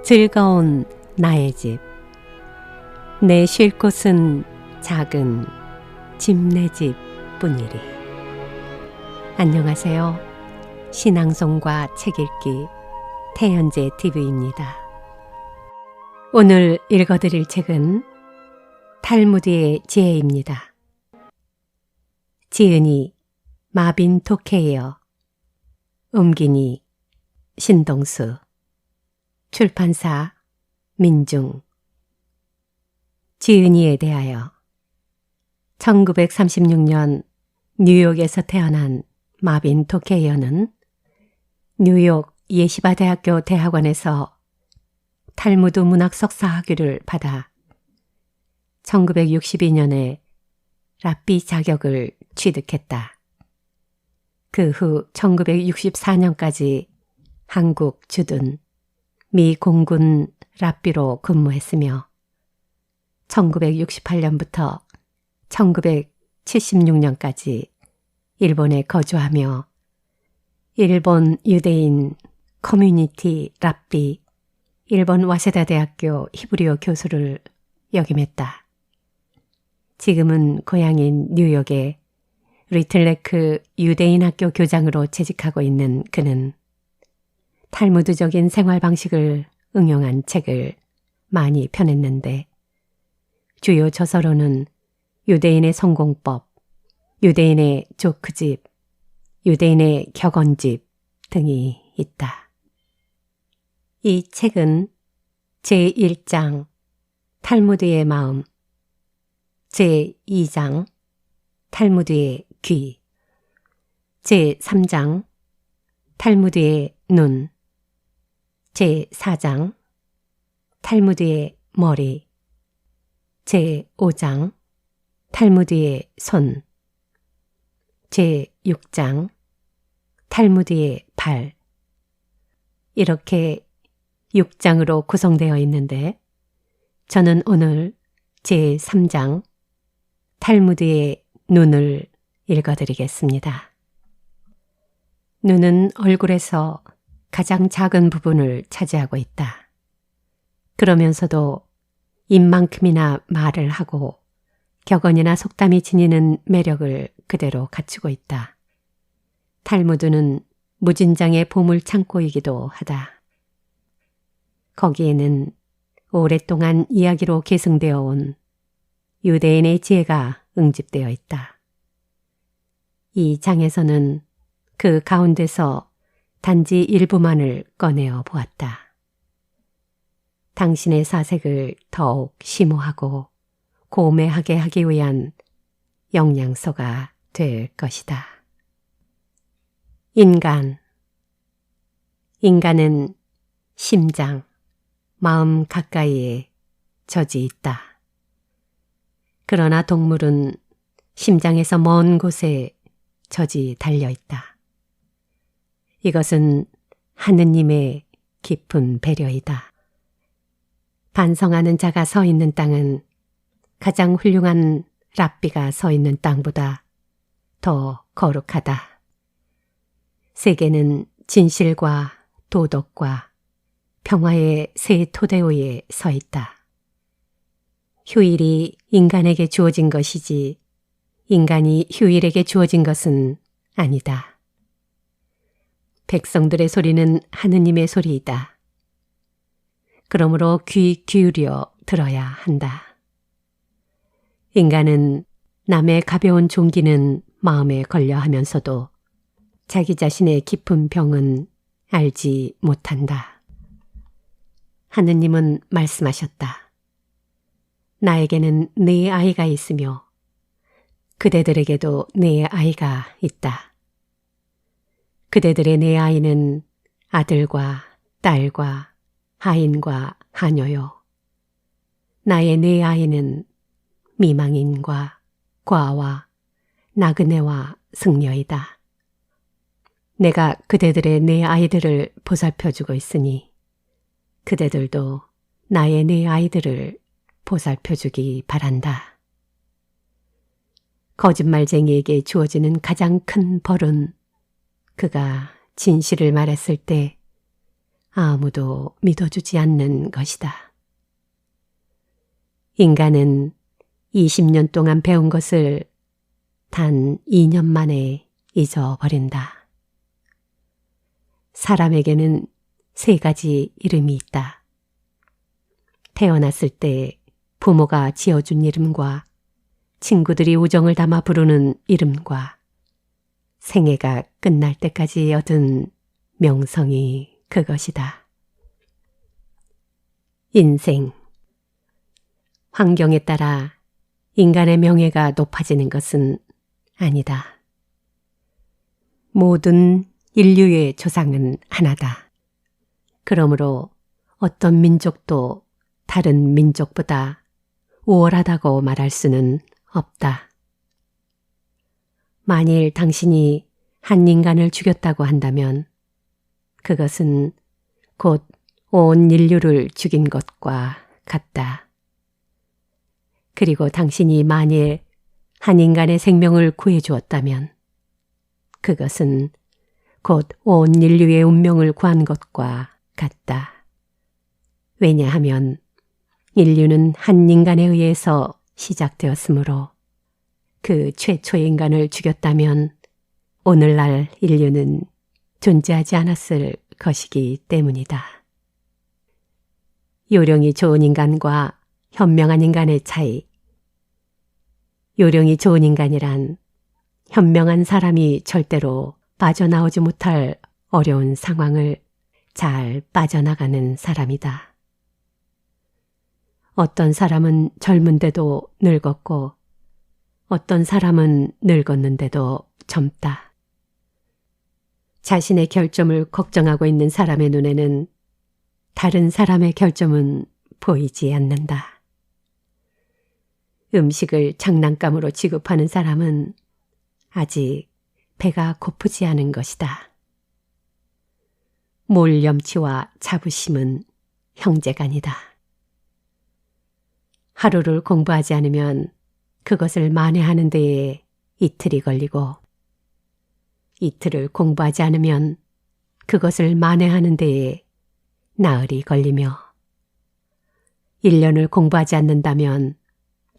즐거운 나의 집. 내 쉴 곳은 작은 집내 집 뿐이리. 안녕하세요. 신앙송과 책 읽기 태연재 TV입니다. 오늘 읽어드릴 책은 탈무드의 지혜입니다. 지은이 마빈 토케이어, 옮기니 신동수, 출판사 민중. 지은이에 대하여. 1936년 뉴욕에서 태어난 마빈 토케이어는 뉴욕 예시바 대학교 대학원에서 탈무드 문학 석사 학위를 받아 1962년에 랍비 자격을 취득했다. 그 후 1964년까지 한국 주둔 미 공군 랍비로 근무했으며 1968년부터 1976년까지 일본에 거주하며 일본 유대인 커뮤니티 랍비 일본 와세다 대학교 히브리어 교수를 역임했다. 지금은 고향인 뉴욕의 리틀레크 유대인 학교 교장으로 재직하고 있는 그는 탈무드적인 생활 방식을 응용한 책을 많이 펴냈는데 주요 저서로는 유대인의 성공법, 유대인의 조크집, 유대인의 격언집 등이 있다. 이 책은 제1장 탈무드의 마음, 제2장 탈무드의 귀, 제3장 탈무드의 눈, 제4장 탈무드의 머리, 제5장 탈무드의 손, 제6장 탈무드의 발. 이렇게 6장으로 구성되어 있는데 저는 오늘 제3장 탈무드의 눈을 읽어드리겠습니다. 눈은 얼굴에서 가장 작은 부분을 차지하고 있다. 그러면서도 입만큼이나 말을 하고 격언이나 속담이 지니는 매력을 그대로 갖추고 있다. 탈무드는 무진장의 보물창고이기도 하다. 거기에는 오랫동안 이야기로 계승되어 온 유대인의 지혜가 응집되어 있다. 이 장에서는 그 가운데서 단지 일부만을 꺼내어 보았다. 당신의 사색을 더욱 심오하고 고매하게 하기 위한 영양소가 될 것이다. 인간은 심장, 마음 가까이에 젖이 있다. 그러나 동물은 심장에서 먼 곳에 젖이 달려 있다. 이것은 하느님의 깊은 배려이다. 반성하는 자가 서 있는 땅은 가장 훌륭한 랍비가 서 있는 땅보다 더 거룩하다. 세계는 진실과 도덕과 평화의 새 토대 위에 서 있다. 휴일이 인간에게 주어진 것이지 인간이 휴일에게 주어진 것은 아니다. 백성들의 소리는 하느님의 소리이다. 그러므로 귀 기울여 들어야 한다. 인간은 남의 가벼운 종기는 마음에 걸려 하면서도 자기 자신의 깊은 병은 알지 못한다. 하느님은 말씀하셨다. 나에게는 네 아이가 있으며 그대들에게도 네 아이가 있다. 그대들의 네 아이는 아들과 딸과 하인과 하녀요. 나의 네 아이는 미망인과 과와 나그네와 승려이다. 내가 그대들의 네 아이들을 보살펴주고 있으니 그대들도 나의 네 아이들을 보살펴주기 바란다. 거짓말쟁이에게 주어지는 가장 큰 벌은 그가 진실을 말했을 때 아무도 믿어주지 않는 것이다. 인간은 20년 동안 배운 것을 단 2년 만에 잊어버린다. 사람에게는 3가지 이름이 있다. 태어났을 때 부모가 지어준 이름과 친구들이 우정을 담아 부르는 이름과 생애가 끝날 때까지 얻은 명성이 그것이다. 인생. 환경에 따라 인간의 명예가 높아지는 것은 아니다. 모든 인류의 조상은 하나다. 그러므로 어떤 민족도 다른 민족보다 우월하다고 말할 수는 없다. 만일 당신이 한 인간을 죽였다고 한다면 그것은 곧 온 인류를 죽인 것과 같다. 그리고 당신이 만일 한 인간의 생명을 구해주었다면 그것은 곧 온 인류의 운명을 구한 것과 같다. 왜냐하면 인류는 한 인간에 의해서 시작되었으므로 그 최초의 인간을 죽였다면 오늘날 인류는 존재하지 않았을 것이기 때문이다. 요령이 좋은 인간과 현명한 인간의 차이. 요령이 좋은 인간이란 현명한 사람이 절대로 빠져나오지 못할 어려운 상황을 잘 빠져나가는 사람이다. 어떤 사람은 젊은데도 늙었고 어떤 사람은 늙었는데도 젊다. 자신의 결점을 걱정하고 있는 사람의 눈에는 다른 사람의 결점은 보이지 않는다. 음식을 장난감으로 취급하는 사람은 아직 배가 고프지 않은 것이다. 몰염치와 자부심은 형제간이다. 하루를 공부하지 않으면 그것을 만회하는 데에 이틀이 걸리고 이틀을 공부하지 않으면 그것을 만회하는 데에 나흘이 걸리며 1년을 공부하지 않는다면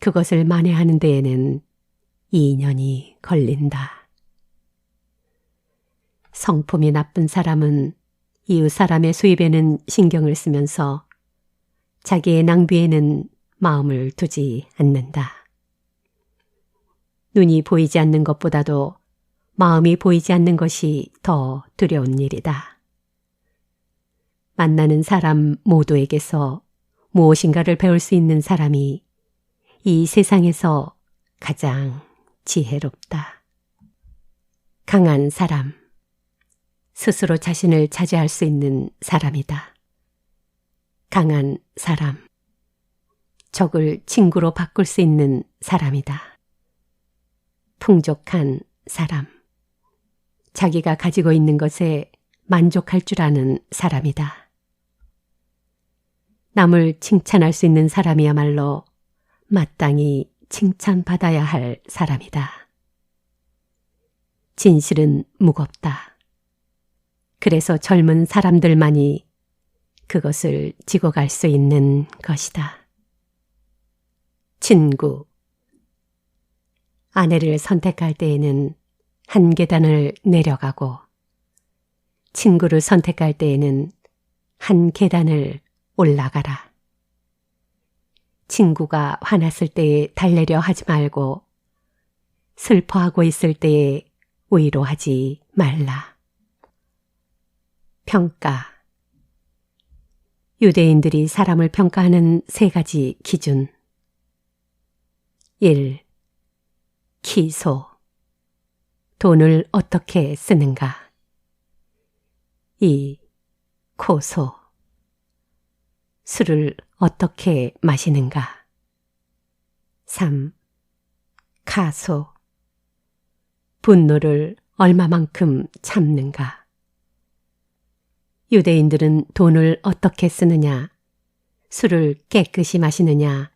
그것을 만회하는 데에는 2년이 걸린다. 성품이 나쁜 사람은 이웃 사람의 수입에는 신경을 쓰면서 자기의 낭비에는 마음을 두지 않는다. 눈이 보이지 않는 것보다도 마음이 보이지 않는 것이 더 두려운 일이다. 만나는 사람 모두에게서 무엇인가를 배울 수 있는 사람이 이 세상에서 가장 지혜롭다. 강한 사람. 스스로 자신을 자제할 수 있는 사람이다. 강한 사람. 적을 친구로 바꿀 수 있는 사람이다. 풍족한 사람. 자기가 가지고 있는 것에 만족할 줄 아는 사람이다. 남을 칭찬할 수 있는 사람이야말로 마땅히 칭찬받아야 할 사람이다. 진실은 무겁다. 그래서 젊은 사람들만이 그것을 지고 갈 수 있는 것이다. 친구. 아내를 선택할 때에는 한 계단을 내려가고 친구를 선택할 때에는 한 계단을 올라가라. 친구가 화났을 때에 달래려 하지 말고 슬퍼하고 있을 때에 위로하지 말라. 평가. 유대인들이 사람을 평가하는 3가지 기준. 1. 기소. 돈을 어떻게 쓰는가. 2. 고소. 술을 어떻게 마시는가. 3. 가소. 분노를 얼마만큼 참는가. 유대인들은 돈을 어떻게 쓰느냐, 술을 깨끗이 마시느냐,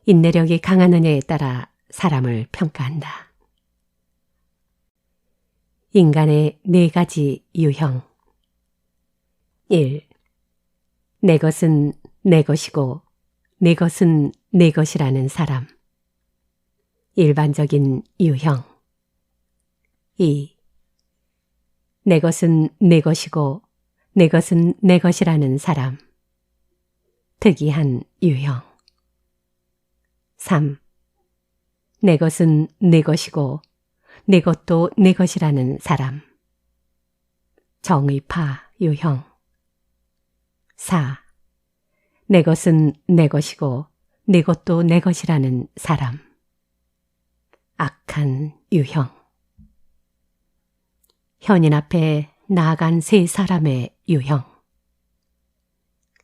인내력이 강하느냐에 따라 사람을 평가한다. 인간의 4가지 유형. 1. 내 것은 내 것이고 내 것은 내 것이라는 사람. 일반적인 유형. 2. 내 것은 내 것이고 내 것은 내 것이라는 사람. 특이한 유형. 3. 내 것은 내 것이고 내 것도 내 것이라는 사람. 정의파 유형. 4. 내 것은 내 것이고 내 것도 내 것이라는 사람. 악한 유형. 현인 앞에 나아간 세 사람의 유형.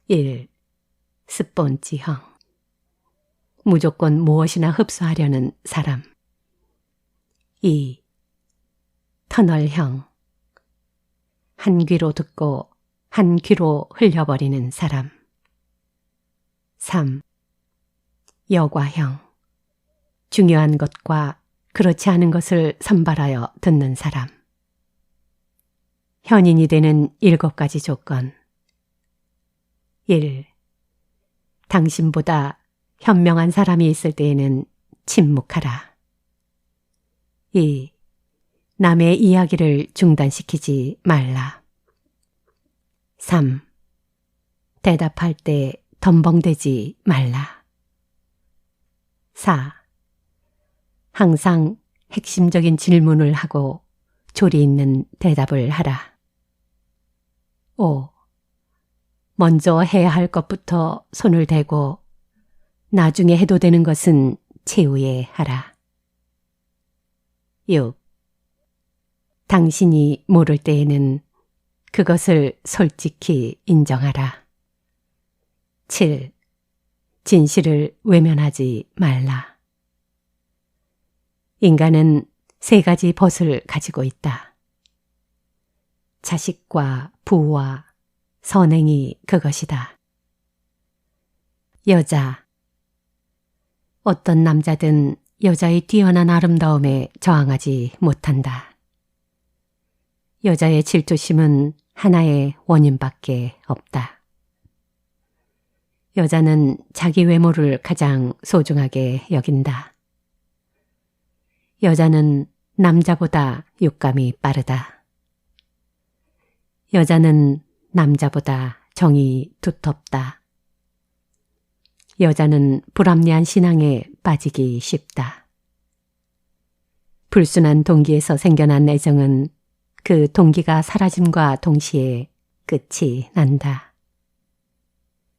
1. 스폰지형. 무조건 무엇이나 흡수하려는 사람. 2. 터널형. 한 귀로 듣고 한 귀로 흘려버리는 사람. 3. 여과형. 중요한 것과 그렇지 않은 것을 선발하여 듣는 사람. 현인이 되는 7가지 조건. 1. 당신보다 현명한 사람이 있을 때에는 침묵하라. 2. 남의 이야기를 중단시키지 말라. 3. 대답할 때 덤벙대지 말라. 4. 항상 핵심적인 질문을 하고 조리 있는 대답을 하라. 5. 먼저 해야 할 것부터 손을 대고 나중에 해도 되는 것은 최후에 하라. 6. 당신이 모를 때에는 그것을 솔직히 인정하라. 7. 진실을 외면하지 말라. 인간은 3가지 벗을 가지고 있다. 자식과 부와 선행이 그것이다. 여자. 어떤 남자든 여자의 뛰어난 아름다움에 저항하지 못한다. 여자의 질투심은 하나의 원인밖에 없다. 여자는 자기 외모를 가장 소중하게 여긴다. 여자는 남자보다 육감이 빠르다. 여자는 남자보다 정이 두텁다. 여자는 불합리한 신앙에 빠지기 쉽다. 불순한 동기에서 생겨난 애정은 그 동기가 사라짐과 동시에 끝이 난다.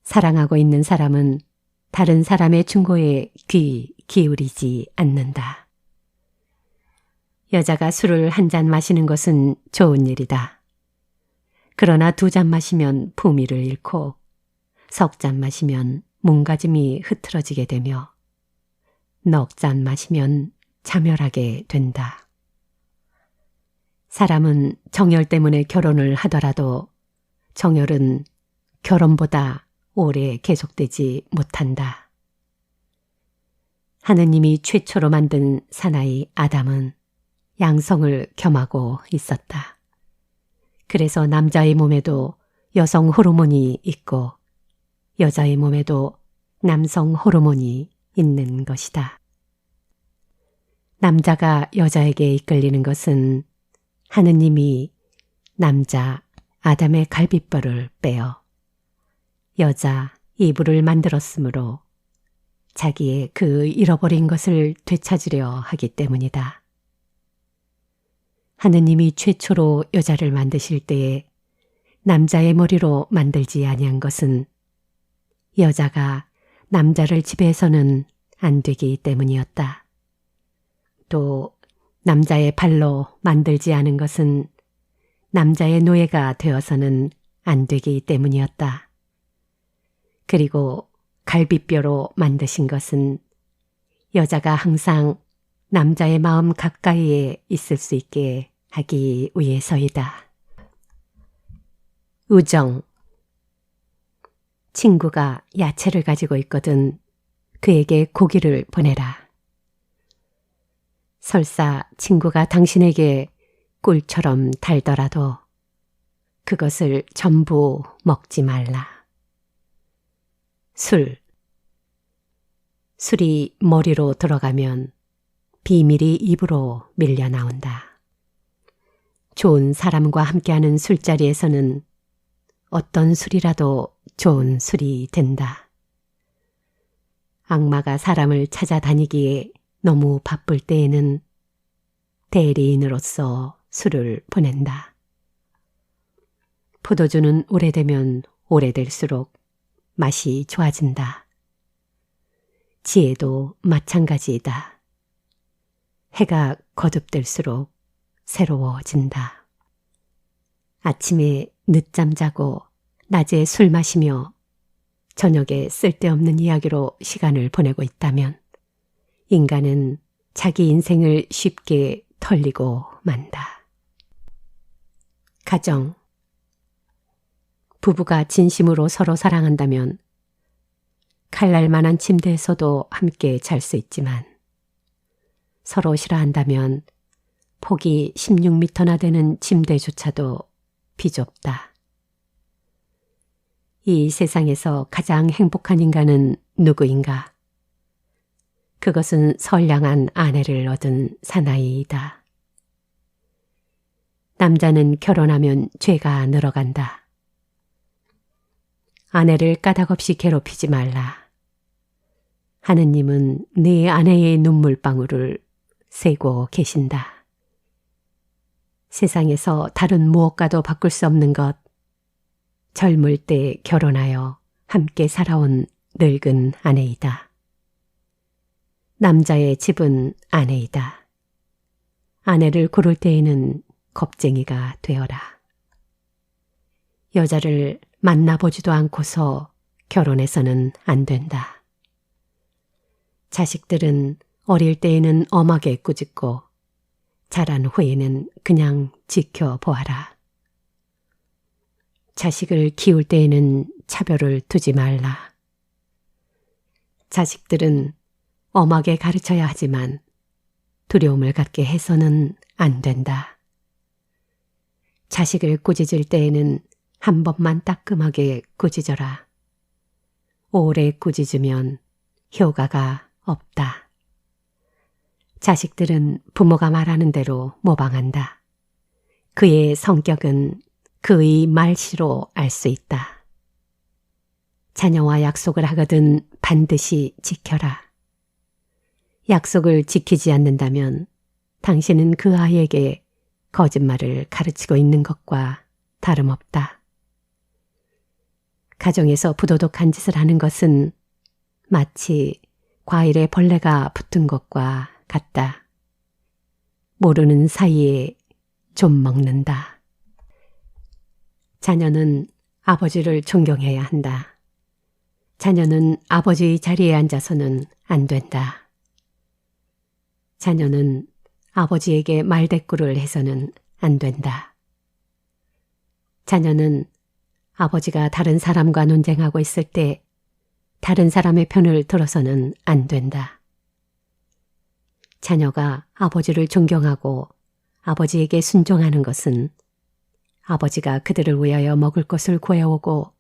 사랑하고 있는 사람은 다른 사람의 충고에 귀 기울이지 않는다. 여자가 술을 1잔 마시는 것은 좋은 일이다. 그러나 2잔 마시면 품위를 잃고 3잔 마시면 몸가짐이 흐트러지게 되며 4잔 마시면 자멸하게 된다. 사람은 정열 때문에 결혼을 하더라도 정열은 결혼보다 오래 계속되지 못한다. 하느님이 최초로 만든 사나이 아담은 양성을 겸하고 있었다. 그래서 남자의 몸에도 여성 호르몬이 있고 여자의 몸에도 남성 호르몬이 있는 것이다. 남자가 여자에게 이끌리는 것은 하느님이 남자 아담의 갈비뼈를 빼어 여자 이브를 만들었으므로 자기의 그 잃어버린 것을 되찾으려 하기 때문이다. 하느님이 최초로 여자를 만드실 때에 남자의 머리로 만들지 아니한 것은 여자가 남자를 지배해서는 안 되기 때문이었다. 또 남자의 발로 만들지 않은 것은 남자의 노예가 되어서는 안 되기 때문이었다. 그리고 갈비뼈로 만드신 것은 여자가 항상 남자의 마음 가까이에 있을 수 있게 하기 위해서이다. 우정. 친구가 야채를 가지고 있거든 그에게 고기를 보내라. 설사 친구가 당신에게 꿀처럼 달더라도 그것을 전부 먹지 말라. 술이 머리로 들어가면 비밀이 입으로 밀려 나온다. 좋은 사람과 함께하는 술자리에서는 어떤 술이라도 좋은 술이 된다. 악마가 사람을 찾아다니기에 너무 바쁠 때에는 대리인으로서 술을 보낸다. 포도주는 오래되면 오래될수록 맛이 좋아진다. 지혜도 마찬가지이다. 해가 거듭될수록 새로워진다. 아침에 늦잠 자고 낮에 술 마시며 저녁에 쓸데없는 이야기로 시간을 보내고 있다면 인간은 자기 인생을 쉽게 털리고 만다. 가정. 부부가 진심으로 서로 사랑한다면 칼날 만한 침대에서도 함께 잘 수 있지만 서로 싫어한다면 폭이 16m나 되는 침대조차도 비좁다. 이 세상에서 가장 행복한 인간은 누구인가? 그것은 선량한 아내를 얻은 사나이이다. 남자는 결혼하면 죄가 늘어간다. 아내를 까닭없이 괴롭히지 말라. 하느님은 네 아내의 눈물방울을 세고 계신다. 세상에서 다른 무엇과도 바꿀 수 없는 것, 젊을 때 결혼하여 함께 살아온 늙은 아내이다. 남자의 집은 아내이다. 아내를 고를 때에는 겁쟁이가 되어라. 여자를 만나보지도 않고서 결혼해서는 안 된다. 자식들은 어릴 때에는 엄하게 꾸짖고 자란 후에는 그냥 지켜보아라. 자식을 키울 때에는 차별을 두지 말라. 자식들은 엄하게 가르쳐야 하지만 두려움을 갖게 해서는 안 된다. 자식을 꾸짖을 때에는 한 번만 따끔하게 꾸짖어라. 오래 꾸짖으면 효과가 없다. 자식들은 부모가 말하는 대로 모방한다. 그의 성격은 그의 말씨로 알 수 있다. 자녀와 약속을 하거든 반드시 지켜라. 약속을 지키지 않는다면 당신은 그 아이에게 거짓말을 가르치고 있는 것과 다름없다. 가정에서 부도덕한 짓을 하는 것은 마치 과일에 벌레가 붙은 것과 같다. 모르는 사이에 좀 먹는다. 자녀는 아버지를 존경해야 한다. 자녀는 아버지의 자리에 앉아서는 안 된다. 자녀는 아버지에게 말대꾸를 해서는 안 된다. 자녀는 아버지가 다른 사람과 논쟁하고 있을 때 다른 사람의 편을 들어서는 안 된다. 자녀가 아버지를 존경하고 아버지에게 순종하는 것은 아버지가 그들을 위하여 먹을 것을 구해오고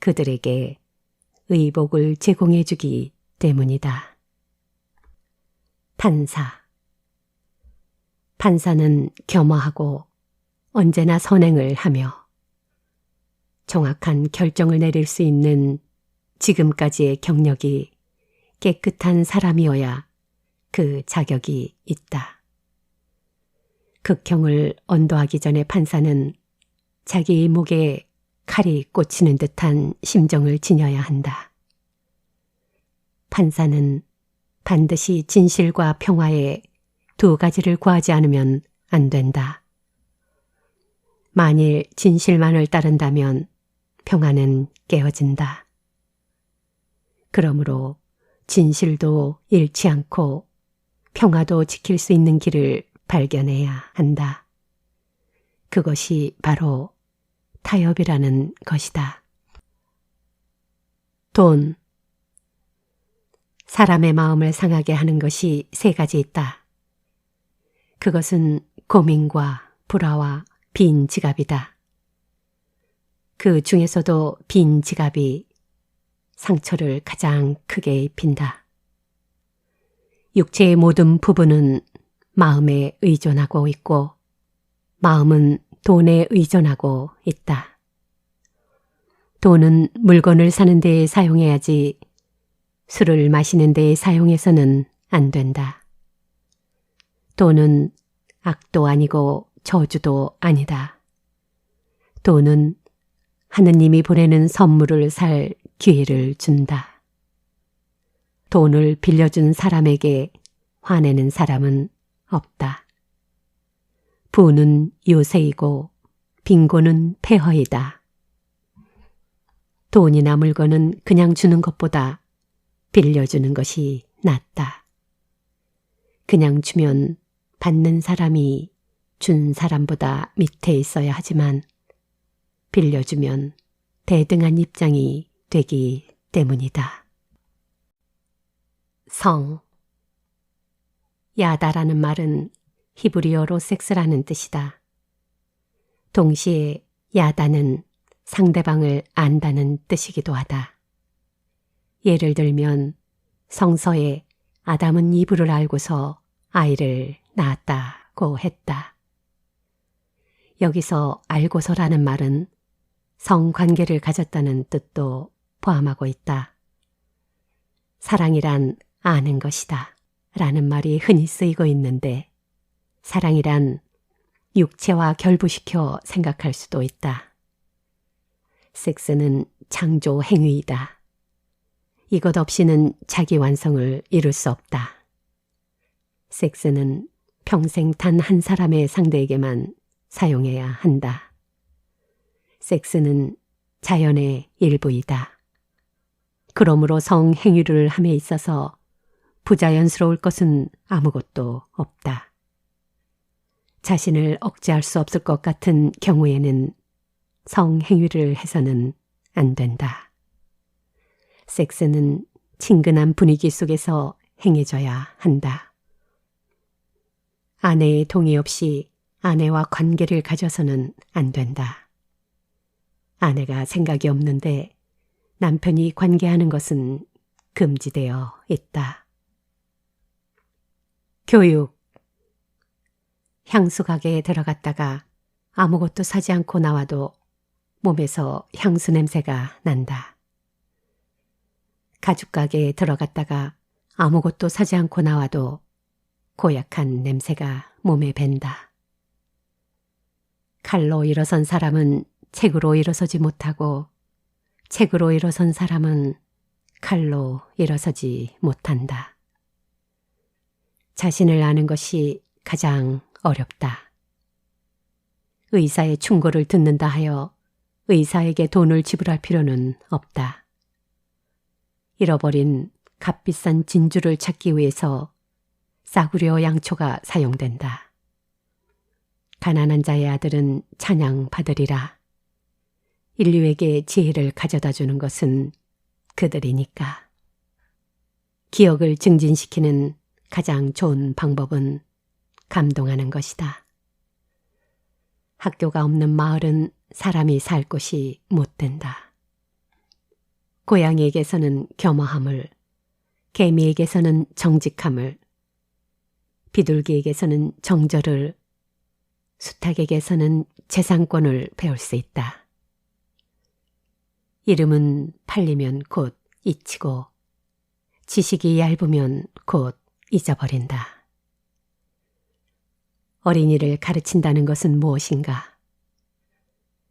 그들에게 의복을 제공해 주기 때문이다. 판사. 판사는 겸허하고 언제나 선행을 하며 정확한 결정을 내릴 수 있는 지금까지의 경력이 깨끗한 사람이어야 그 자격이 있다. 극형을 언도하기 전에 판사는 자기 목에 칼이 꽂히는 듯한 심정을 지녀야 한다. 판사는 반드시 진실과 평화의 두 가지를 구하지 않으면 안 된다. 만일 진실만을 따른다면 평화는 깨어진다. 그러므로 진실도 잃지 않고 평화도 지킬 수 있는 길을 발견해야 한다. 그것이 바로 타협이라는 것이다. 돈. 사람의 마음을 상하게 하는 것이 세 가지 있다. 그것은 고민과 불화와 빈 지갑이다. 그 중에서도 빈 지갑이 상처를 가장 크게 입힌다. 육체의 모든 부분은 마음에 의존하고 있고 마음은 돈에 의존하고 있다. 돈은 물건을 사는 데에 사용해야지 술을 마시는 데에 사용해서는 안 된다. 돈은 악도 아니고 저주도 아니다. 돈은 하느님이 보내는 선물을 살 기회를 준다. 돈을 빌려준 사람에게 화내는 사람은 없다. 부는 요새이고 빈곤은 폐허이다. 돈이나 물건은 그냥 주는 것보다 빌려주는 것이 낫다. 그냥 주면 받는 사람이 준 사람보다 밑에 있어야 하지만 빌려주면 대등한 입장이 되기 때문이다. 성. 야다라는 말은 히브리어로 섹스라는 뜻이다. 동시에 야다는 상대방을 안다는 뜻이기도 하다. 예를 들면 성서에 아담은 이브를 알고서 아이를 낳았다고 했다. 여기서 알고서라는 말은 성관계를 가졌다는 뜻도 포함하고 있다. 사랑이란 아는 것이다 라는 말이 흔히 쓰이고 있는데 사랑이란 육체와 결부시켜 생각할 수도 있다. 섹스는 창조 행위이다. 이것 없이는 자기 완성을 이룰 수 없다. 섹스는 평생 단 한 사람의 상대에게만 사용해야 한다. 섹스는 자연의 일부이다. 그러므로 성행위를 함에 있어서 부자연스러울 것은 아무것도 없다. 자신을 억제할 수 없을 것 같은 경우에는 성행위를 해서는 안 된다. 섹스는 친근한 분위기 속에서 행해져야 한다. 아내의 동의 없이 아내와 관계를 가져서는 안 된다. 아내가 생각이 없는데 남편이 관계하는 것은 금지되어 있다. 교육. 향수 가게에 들어갔다가 아무것도 사지 않고 나와도 몸에서 향수 냄새가 난다. 가죽 가게에 들어갔다가 아무것도 사지 않고 나와도 고약한 냄새가 몸에 밴다. 칼로 일어선 사람은 책으로 일어서지 못하고 책으로 일어선 사람은 칼로 일어서지 못한다. 자신을 아는 것이 가장 어렵다. 의사의 충고를 듣는다 하여 의사에게 돈을 지불할 필요는 없다. 잃어버린 값비싼 진주를 찾기 위해서 싸구려 양초가 사용된다. 가난한 자의 아들은 찬양받으리라. 인류에게 지혜를 가져다 주는 것은 그들이니까. 기억을 증진시키는 가장 좋은 방법은 감동하는 것이다. 학교가 없는 마을은 사람이 살 곳이 못 된다. 고양이에게서는 겸허함을, 개미에게서는 정직함을, 비둘기에게서는 정절을, 수탉에게서는 재산권을 배울 수 있다. 이름은 팔리면 곧 잊히고 지식이 얇으면 곧 잊어버린다. 어린이를 가르친다는 것은 무엇인가?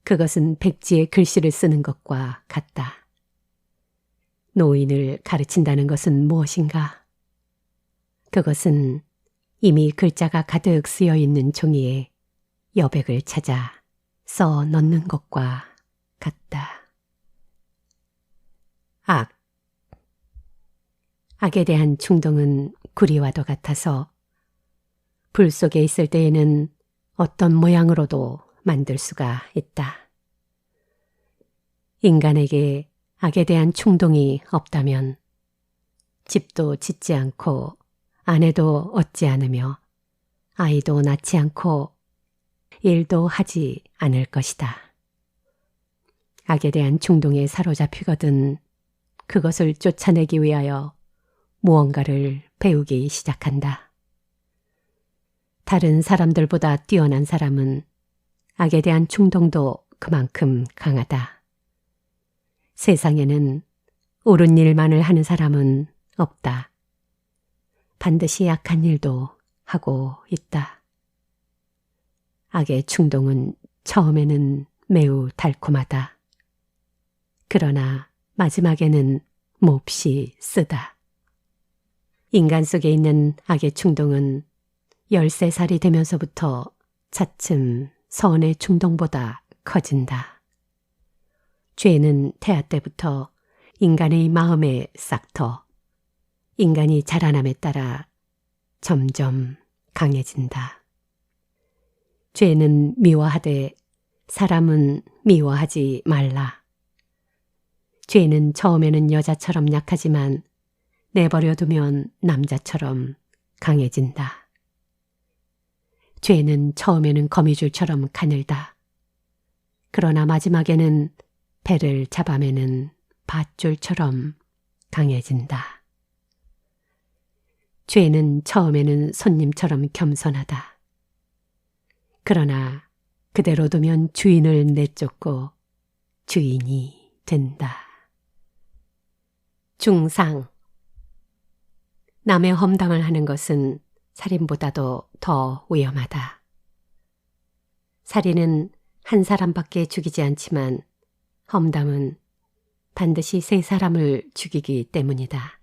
그것은 백지에 글씨를 쓰는 것과 같다. 노인을 가르친다는 것은 무엇인가? 그것은 이미 글자가 가득 쓰여 있는 종이에 여백을 찾아 써 넣는 것과 같다. 악. 악에 대한 충동은 구리와도 같아서 불 속에 있을 때에는 어떤 모양으로도 만들 수가 있다. 인간에게 악에 대한 충동이 없다면 집도 짓지 않고 아내도 얻지 않으며 아이도 낳지 않고 일도 하지 않을 것이다. 악에 대한 충동에 사로잡히거든 그것을 쫓아내기 위하여 무언가를 배우기 시작한다. 다른 사람들보다 뛰어난 사람은 악에 대한 충동도 그만큼 강하다. 세상에는 옳은 일만을 하는 사람은 없다. 반드시 악한 일도 하고 있다. 악의 충동은 처음에는 매우 달콤하다. 그러나 마지막에는 몹시 쓰다. 인간 속에 있는 악의 충동은 13살이 되면서부터 차츰 선의 충동보다 커진다. 죄는 태아 때부터 인간의 마음에 싹터 인간이 자라남에 따라 점점 강해진다. 죄는 미워하되 사람은 미워하지 말라. 죄는 처음에는 여자처럼 약하지만 내버려두면 남자처럼 강해진다. 죄는 처음에는 거미줄처럼 가늘다. 그러나 마지막에는 배를 잡아매는 밧줄처럼 강해진다. 죄는 처음에는 손님처럼 겸손하다. 그러나 그대로 두면 주인을 내쫓고 주인이 된다. 중상. 남의 험담을 하는 것은 살인보다도 더 위험하다. 살인은 한 사람밖에 죽이지 않지만 험담은 반드시 3사람을 죽이기 때문이다.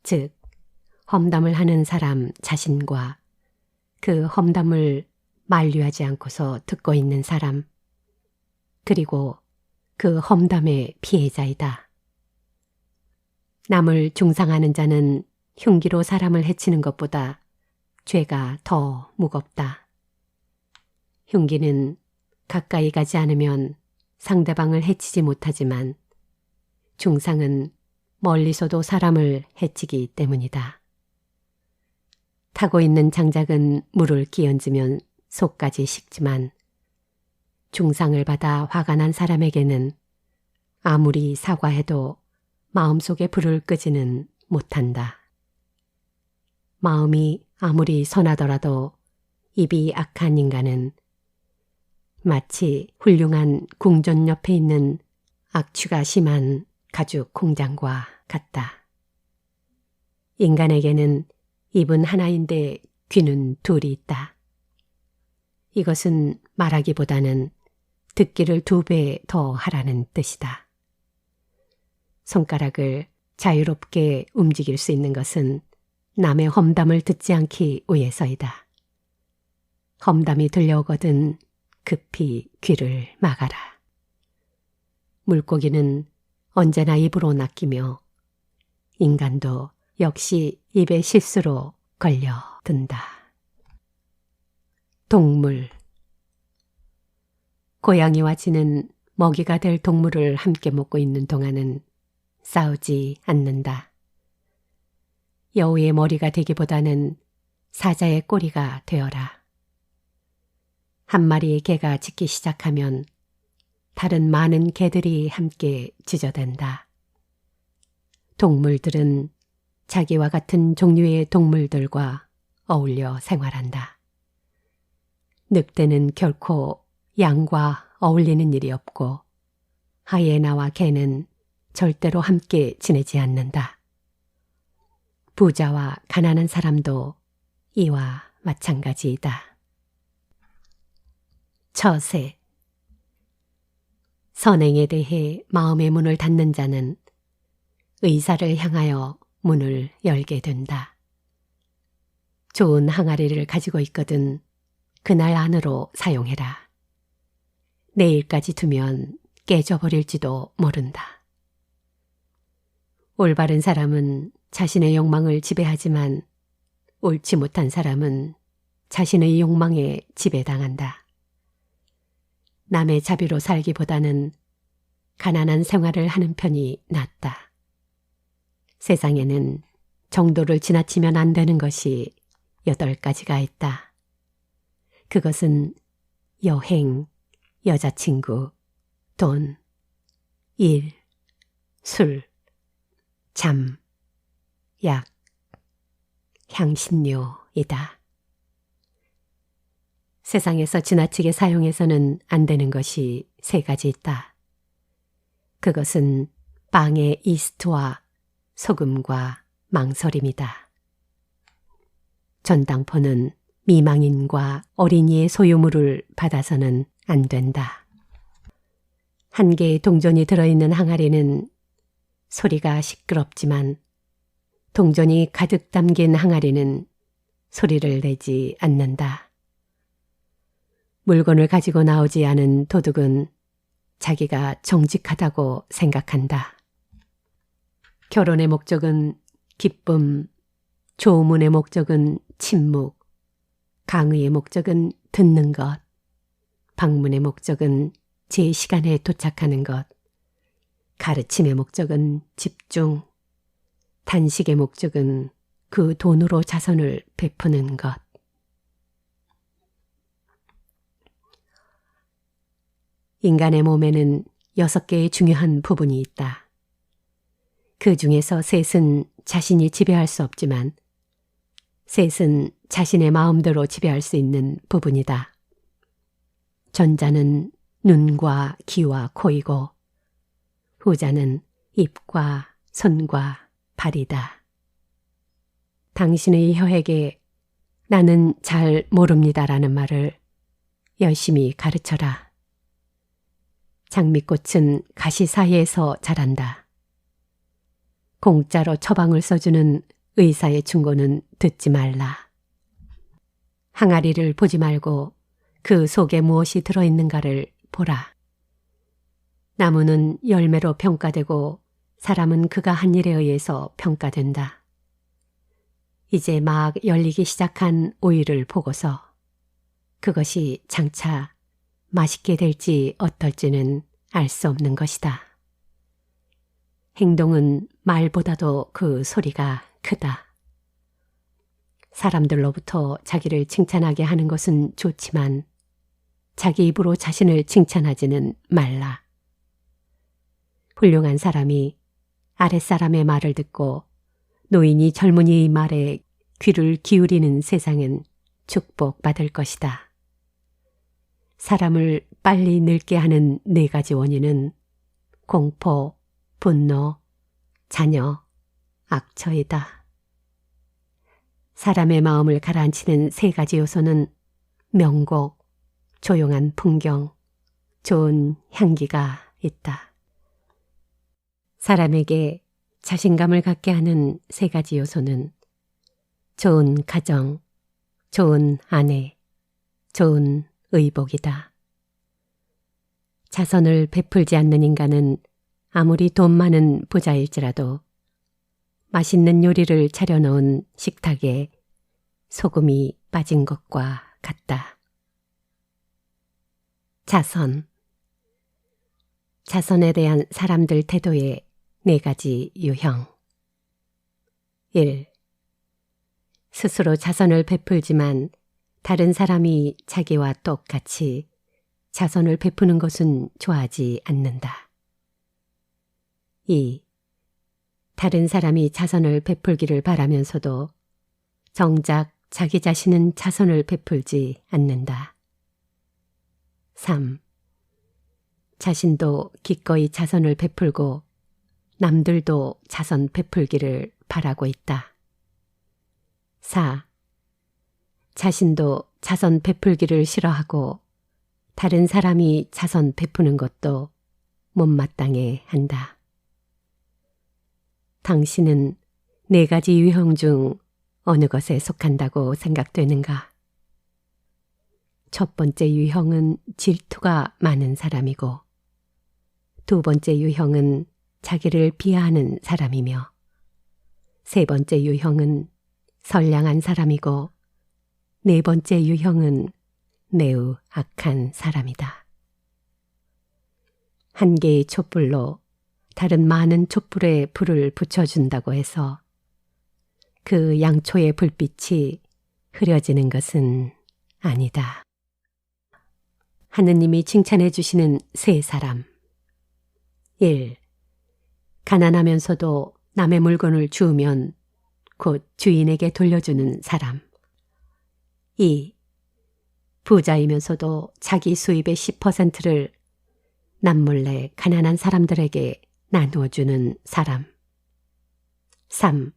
즉, 험담을 하는 사람 자신과 그 험담을 만류하지 않고서 듣고 있는 사람, 그리고 그 험담의 피해자이다. 남을 중상하는 자는 흉기로 사람을 해치는 것보다 죄가 더 무겁다. 흉기는 가까이 가지 않으면 상대방을 해치지 못하지만 중상은 멀리서도 사람을 해치기 때문이다. 타고 있는 장작은 물을 끼얹으면 속까지 식지만 중상을 받아 화가 난 사람에게는 아무리 사과해도 마음속에 불을 끄지는 못한다. 마음이 아무리 선하더라도 입이 악한 인간은 마치 훌륭한 궁전 옆에 있는 악취가 심한 가죽 공장과 같다. 인간에게는 입은 하나인데 귀는 둘이 있다. 이것은 말하기보다는 듣기를 2배 더 하라는 뜻이다. 손가락을 자유롭게 움직일 수 있는 것은 남의 험담을 듣지 않기 위해서이다. 험담이 들려오거든 급히 귀를 막아라. 물고기는 언제나 입으로 낚이며 인간도 역시 입의 실수로 걸려든다. 동물. 고양이와 쥐는 먹이가 될 동물을 함께 먹고 있는 동안은 싸우지 않는다. 여우의 머리가 되기보다는 사자의 꼬리가 되어라. 한 마리의 개가 짖기 시작하면 다른 많은 개들이 함께 짖어댄다. 동물들은 자기와 같은 종류의 동물들과 어울려 생활한다. 늑대는 결코 양과 어울리는 일이 없고 하이에나와 개는 절대로 함께 지내지 않는다. 부자와 가난한 사람도 이와 마찬가지이다. 처세. 선행에 대해 마음의 문을 닫는 자는 의사를 향하여 문을 열게 된다. 좋은 항아리를 가지고 있거든 그날 안으로 사용해라. 내일까지 두면 깨져버릴지도 모른다. 올바른 사람은 자신의 욕망을 지배하지만 옳지 못한 사람은 자신의 욕망에 지배당한다. 남의 자비로 살기보다는 가난한 생활을 하는 편이 낫다. 세상에는 정도를 지나치면 안 되는 것이 8가지가 있다. 그것은 여행, 여자친구, 돈, 일, 술, 잠, 약, 향신료이다. 세상에서 지나치게 사용해서는 안 되는 것이 세 가지 있다. 그것은 빵의 이스트와 소금과 망설임이다. 전당포는 미망인과 어린이의 소유물을 받아서는 안 된다. 한 개의 동전이 들어있는 항아리는 소리가 시끄럽지만 동전이 가득 담긴 항아리는 소리를 내지 않는다. 물건을 가지고 나오지 않은 도둑은 자기가 정직하다고 생각한다. 결혼의 목적은 기쁨, 조문의 목적은 침묵, 강의의 목적은 듣는 것, 방문의 목적은 제 시간에 도착하는 것, 가르침의 목적은 집중, 단식의 목적은 그 돈으로 자선을 베푸는 것. 인간의 몸에는 6개의 중요한 부분이 있다. 그 중에서 셋은 자신이 지배할 수 없지만 셋은 자신의 마음대로 지배할 수 있는 부분이다. 전자는 눈과 귀와 코이고 후자는 입과 손과 발이다. 당신의 혀에게 나는 잘 모릅니다라는 말을 열심히 가르쳐라. 장미꽃은 가시 사이에서 자란다. 공짜로 처방을 써주는 의사의 충고는 듣지 말라. 항아리를 보지 말고 그 속에 무엇이 들어있는가를 보라. 나무는 열매로 평가되고 사람은 그가 한 일에 의해서 평가된다. 이제 막 열리기 시작한 오이를 보고서 그것이 장차 맛있게 될지 어떨지는 알 수 없는 것이다. 행동은 말보다도 그 소리가 크다. 사람들로부터 자기를 칭찬하게 하는 것은 좋지만 자기 입으로 자신을 칭찬하지는 말라. 훌륭한 사람이 아랫사람의 말을 듣고 노인이 젊은이의 말에 귀를 기울이는 세상은 축복받을 것이다. 사람을 빨리 늙게 하는 4가지 원인은 공포, 분노, 자녀, 악처이다. 사람의 마음을 가라앉히는 3가지 요소는 명곡, 조용한 풍경, 좋은 향기가 있다. 사람에게 자신감을 갖게 하는 3가지 요소는 좋은 가정, 좋은 아내, 좋은 의복이다. 자선을 베풀지 않는 인간은 아무리 돈 많은 부자일지라도 맛있는 요리를 차려놓은 식탁에 소금이 빠진 것과 같다. 자선. 자선에 대한 사람들 태도의 4가지 유형. 1. 스스로 자선을 베풀지만 다른 사람이 자기와 똑같이 자선을 베푸는 것은 좋아하지 않는다. 2. 다른 사람이 자선을 베풀기를 바라면서도 정작 자기 자신은 자선을 베풀지 않는다. 3. 자신도 기꺼이 자선을 베풀고 남들도 자선 베풀기를 바라고 있다. 4. 자신도 자선 베풀기를 싫어하고 다른 사람이 자선 베푸는 것도 못마땅해 한다. 당신은 4가지 유형 중 어느 것에 속한다고 생각되는가? 첫 번째 유형은 질투가 많은 사람이고 2번째 유형은 자기를 비하하는 사람이며 3번째 유형은 선량한 사람이고 4번째 유형은 매우 악한 사람이다. 한 개의 촛불로 다른 많은 촛불에 불을 붙여준다고 해서 그 양초의 불빛이 흐려지는 것은 아니다. 하느님이 칭찬해 주시는 3 사람. 1. 가난하면서도 남의 물건을 주우면 곧 주인에게 돌려주는 사람. 2. 부자이면서도 자기 수입의 10%를 남몰래 가난한 사람들에게 나누어주는 사람. 3.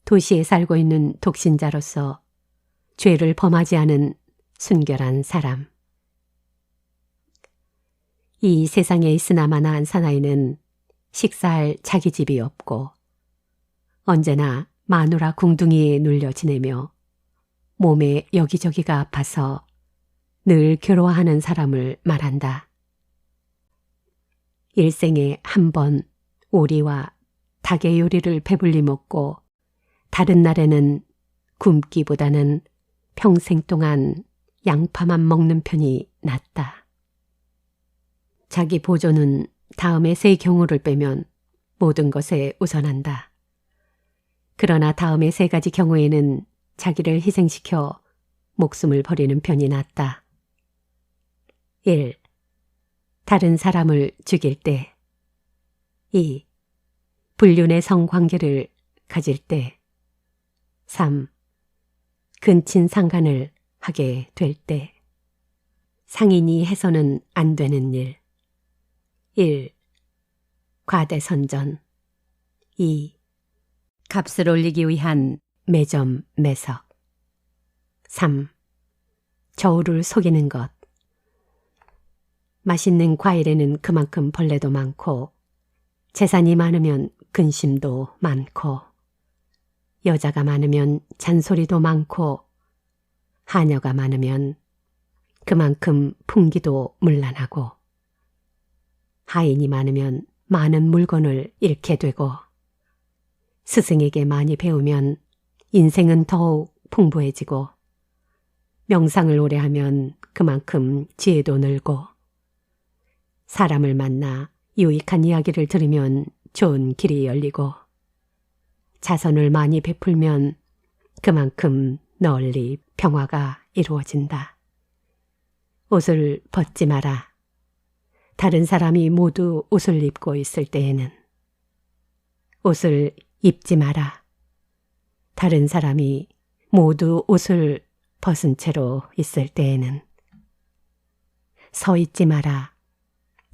도시에 살고 있는 독신자로서 죄를 범하지 않은 순결한 사람. 이 세상에 있으나마나 한 사나이는 식사할 자기 집이 없고 언제나 마누라 궁둥이에 눌려 지내며 몸에 여기저기가 아파서 늘 괴로워하는 사람을 말한다. 일생에 한 번 오리와 닭의 요리를 배불리 먹고 다른 날에는 굶기보다는 평생 동안 양파만 먹는 편이 낫다. 자기 보조는 다음의 세 경우를 빼면 모든 것에 우선한다. 그러나 다음의 세 가지 경우에는 자기를 희생시켜 목숨을 버리는 편이 낫다. 1. 다른 사람을 죽일 때. 2. 불륜의 성관계를 가질 때. 3. 근친상간을 하게 될 때. 상인이 해서는 안 되는 일. 1. 과대선전. 2. 값을 올리기 위한 매점 매석. 3. 저울을 속이는 것. 맛있는 과일에는 그만큼 벌레도 많고 재산이 많으면 근심도 많고 여자가 많으면 잔소리도 많고 하녀가 많으면 그만큼 풍기도 문란하고 하인이 많으면 많은 물건을 잃게 되고 스승에게 많이 배우면 인생은 더욱 풍부해지고 명상을 오래 하면 그만큼 지혜도 늘고 사람을 만나 유익한 이야기를 들으면 좋은 길이 열리고 자선을 많이 베풀면 그만큼 널리 평화가 이루어진다. 옷을 벗지 마라. 다른 사람이 모두 옷을 입고 있을 때에는. 옷을 입지 마라. 다른 사람이 모두 옷을 벗은 채로 있을 때에는. 서 있지 마라.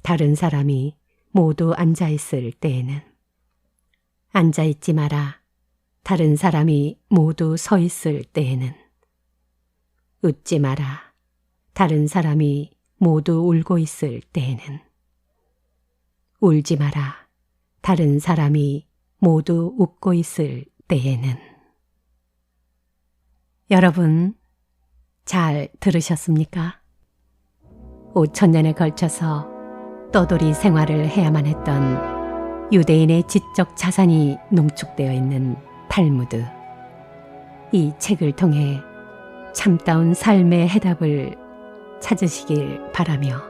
다른 사람이 모두 앉아 있을 때에는. 앉아 있지 마라. 다른 사람이 모두 서 있을 때에는. 웃지 마라. 다른 사람이 모두 울고 있을 때에는. 울지 마라. 다른 사람이 모두 웃고 있을 때에는. 여러분, 잘 들으셨습니까? 5000년에 걸쳐서 떠돌이 생활을 해야만 했던 유대인의 지적 자산이 농축되어 있는 탈무드. 이 책을 통해 참다운 삶의 해답을 찾으시길 바라며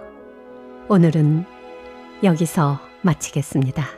오늘은 여기서 마치겠습니다.